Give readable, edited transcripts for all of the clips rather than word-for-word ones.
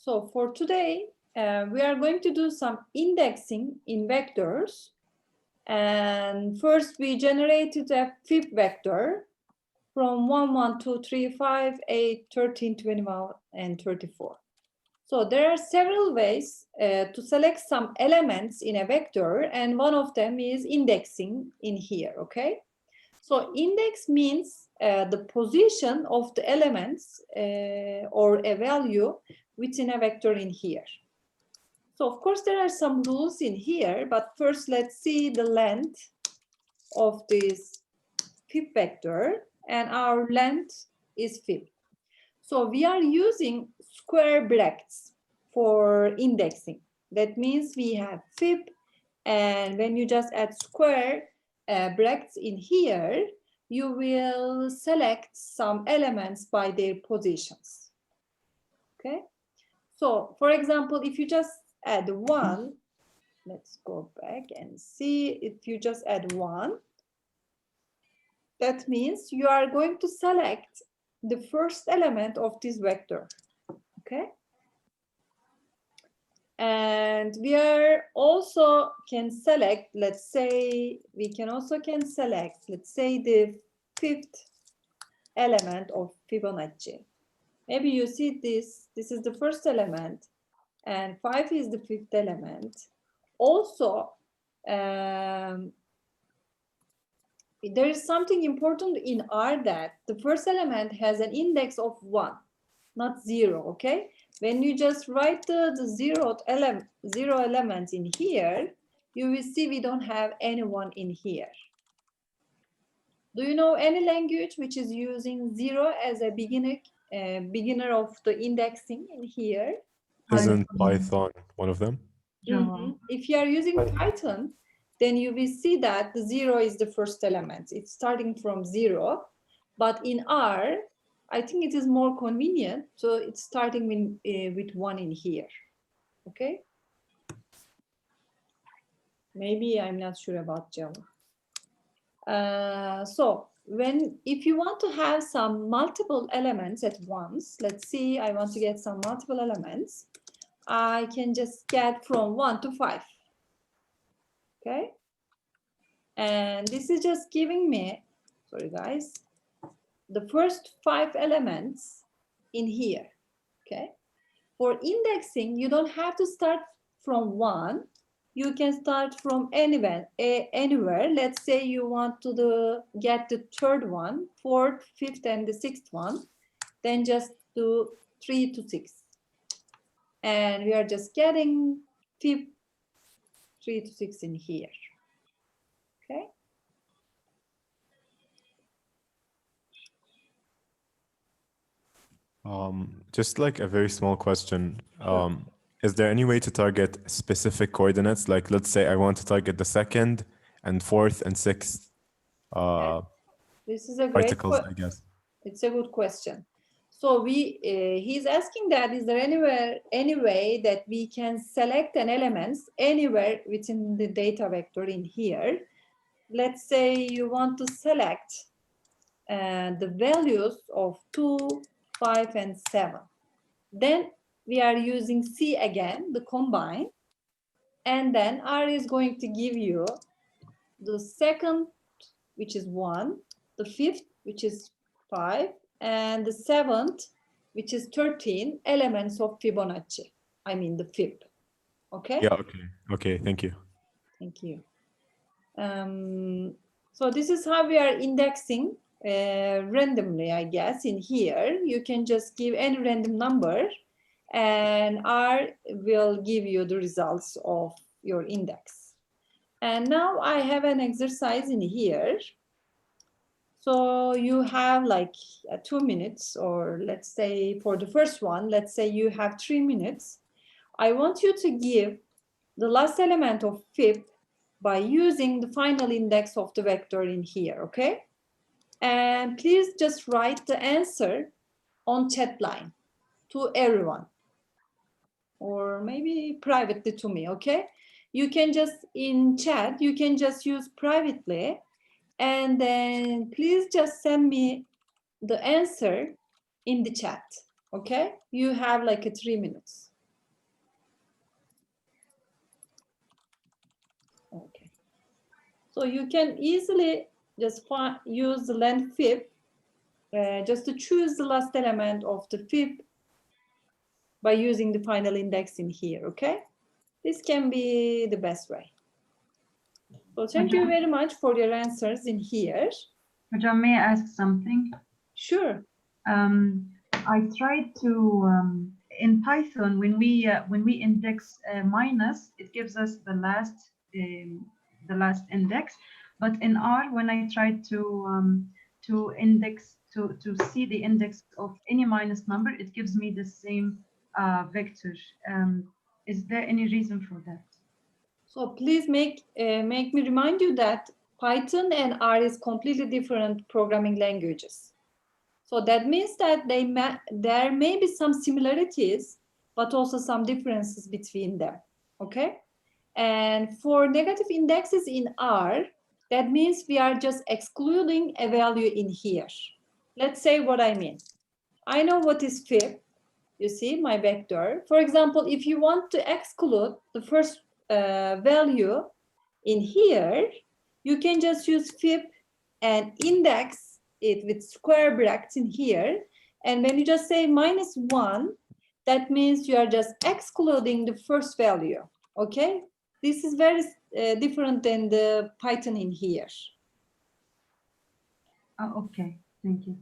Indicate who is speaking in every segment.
Speaker 1: So for today, we are going to do some indexing in vectors. And first we generated a fib vector from 1, 1, 2, 3, 5, 8, 13, 21, and 34. So there are several ways to select some elements in a vector, and one of them is indexing in here, okay? So index means the position of the elements or a value within a vector in here. So of course there are some rules in here, but first let's see the length of this fib vector, and our length is fib. So we are using square brackets for indexing. That means we have fib, and when you just add square brackets in here, you will select some elements by their positions. Okay. So for example, if you just add 1, let's go back and see. If you just add 1, that means you are going to select the first element of this vector, okay? And we are also can select, let's say, we can also select, let's say, the 5th element of Fibonacci. Maybe you see this is the first element, and 5 is the 5th element. Also, there is something important in R, that the first element has an index of 1, not 0, okay? When you just write the zero element in here, you will see we don't have anyone in here. Do you know any language which is using 0 as a beginner of the indexing in here?
Speaker 2: Isn't Python one of them?
Speaker 1: If you are using Python, then you will see that the 0 is the first element. It's starting from 0. But in R, I think it is more convenient. So it's starting with 1 in here. Okay? Maybe I'm not sure about Java. So if you want to have some multiple elements at once, let's see, I want to get some multiple elements. I can just get from 1 to 5. Okay? And this is just giving me, sorry guys, the first 5 elements in here, okay? For indexing, you don't have to start from 1. You can start from anywhere. Let's say you want to get the 3rd one, 4th, 5th, and the 6th one. Then just do 3 to 6. And we are just getting 3 to 6 in here. Okay.
Speaker 2: Just like a very small question. Is there any way to target specific coordinates? Like, let's say I want to target the 2nd and 4th and 6th
Speaker 1: This is a great
Speaker 2: particles, I guess.
Speaker 1: It's a good question. So he's asking that, is there any way that we can select an element anywhere within the data vector in here? Let's say you want to select the values of 2, 5, and 7. Then we are using C again, the combine. And then R is going to give you the 2nd, which is 1, the 5th, which is 5, and the 7th, which is 13 elements of Fibonacci. I mean the fib. Okay?
Speaker 2: Yeah, okay. Okay, thank you.
Speaker 1: Thank you. So this is how we are indexing randomly, I guess, in here. You can just give any random number, and R will give you the results of your index. And now I have an exercise in here. So you have like 2 minutes, or let's say for the first one, let's say you have 3 minutes. I want you to give the last element of fib by using the final index of the vector in here, okay? And please just write the answer on chat line to everyone, or maybe privately to me, okay? You can just, in chat, you can just use privately, and then please just send me the answer in the chat, okay? You have like 3 minutes. So you can easily just use the length fib just to choose the last element of the fib by using the final index in here, okay? This can be the best way. So thank you very much for your answers in here.
Speaker 3: Hocam, may I ask something?
Speaker 1: Sure.
Speaker 3: I tried to in Python when we index minus, it gives us the last index. But in R, when I tried to index to see the index of any minus number, it gives me the same vector. Is there any reason for that?
Speaker 1: So please make me remind you that Python and R is completely different programming languages. So that means that there may be some similarities, but also some differences between them, okay? And for negative indexes in R, that means we are just excluding a value in here. Let's say what I mean. I know what is fib, you see, my vector. For example, if you want to exclude the first value in here, you can just use fib and index it with square brackets in here. And when you just say -1, that means you are just excluding the first value, okay? This is very different than the Python in here.
Speaker 3: Oh, okay, thank you.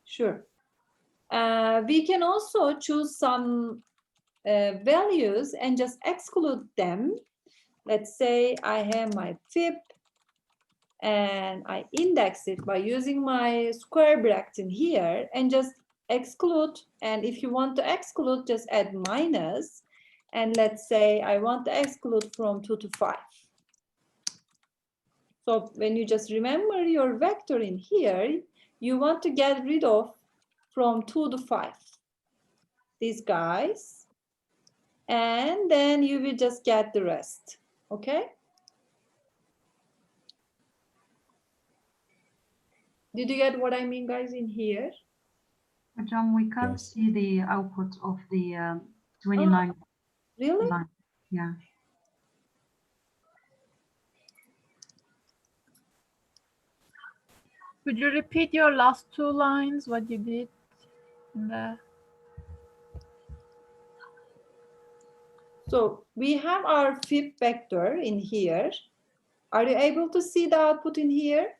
Speaker 1: Sure. We can also choose some values and just exclude them. Let's say I have my fib and I index it by using my square bracket in here and just exclude. And if you want to exclude, just add minus. And let's say I want to exclude from 2 to 5. So when you just remember your vector in here, you want to get rid of from 2 to 5. These guys. And then you will just get the rest, okay? Did you get what I mean, guys, in here?
Speaker 3: Hocam, we can't
Speaker 2: Yes.
Speaker 3: see the output of the 29.
Speaker 1: Really?
Speaker 3: Line. Yeah.
Speaker 4: Could you repeat your last two lines, what you did in the...
Speaker 1: So we have our fib vector in here. Are you able to see the output in here?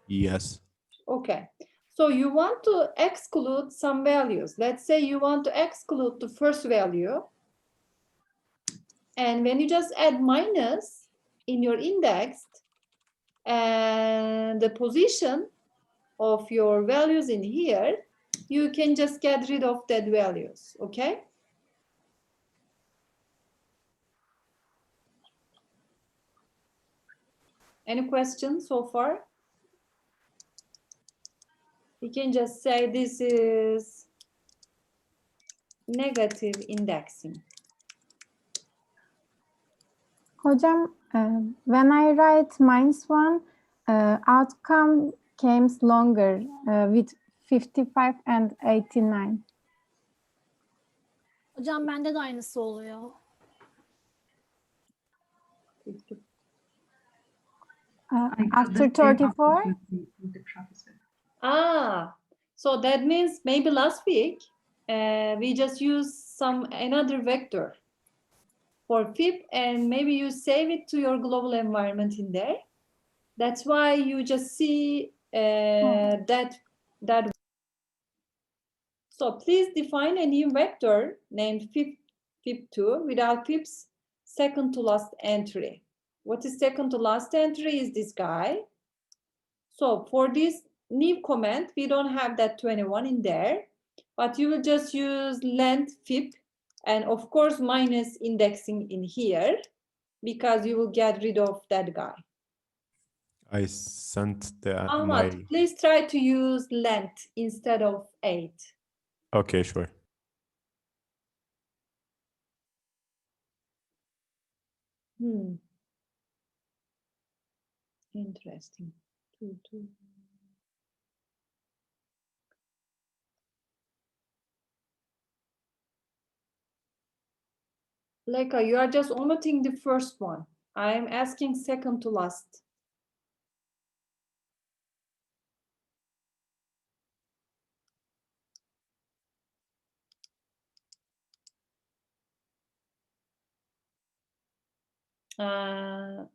Speaker 2: Yes.
Speaker 1: Okay. So you want to exclude some values. Let's say you want to exclude the first value. And when you just add minus in your index and the position of your values in here, you can just get rid of that values, okay? Any questions so far? You can just say this is negative indexing.
Speaker 5: Hocam, when I write -1, outcome comes longer with 55 and 89.
Speaker 6: Hocam bende de aynısı oluyor.
Speaker 5: After 34,
Speaker 3: With the professor.
Speaker 1: Ah, so that means maybe last week we just used another vector for fib, and maybe you save it to your global environment in there. That's why you just see that. So please define a new vector named fib2 without fib's second to last entry. What is second to last entry is this guy. So for this new comment, we don't have that 21 in there, but you will just use length fib and of course minus indexing in here because you will get rid of that guy.
Speaker 2: I sent the
Speaker 1: Ahmad, please try to use length instead of 8.
Speaker 2: Okay, sure.
Speaker 1: Interesting. 2, 2. Leka, you are just omitting the first one. I'm asking second to last.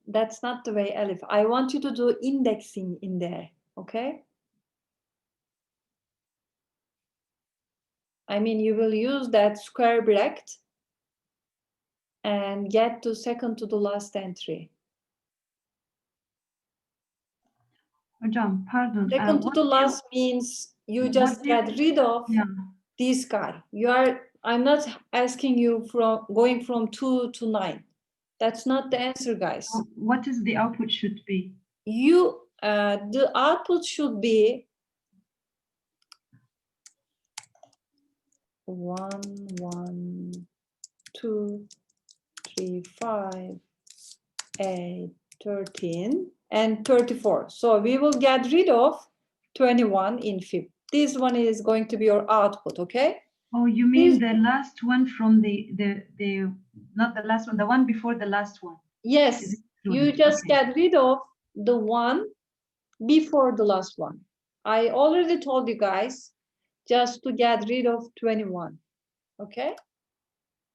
Speaker 1: That's not the way, Elif. I want you to do indexing in there, okay? I mean, you will use that square bracket and get to second to the last entry.
Speaker 3: Hocam, pardon.
Speaker 1: Second to the last means you just get rid of this guy. I'm not asking you from going from 2 to 9. That's not the answer, guys.
Speaker 3: What is the output should be?
Speaker 1: The output should be 1, 1, 2, 3, 5, 8, 13, and 34. So we will get rid of 21 in fifth. This one is going to be your output, okay?
Speaker 3: Oh, you mean the last one from the not the last one, the one before the last one?
Speaker 1: Yes, you just get rid of the one before the last one. I already told you guys just to get rid of 21, okay?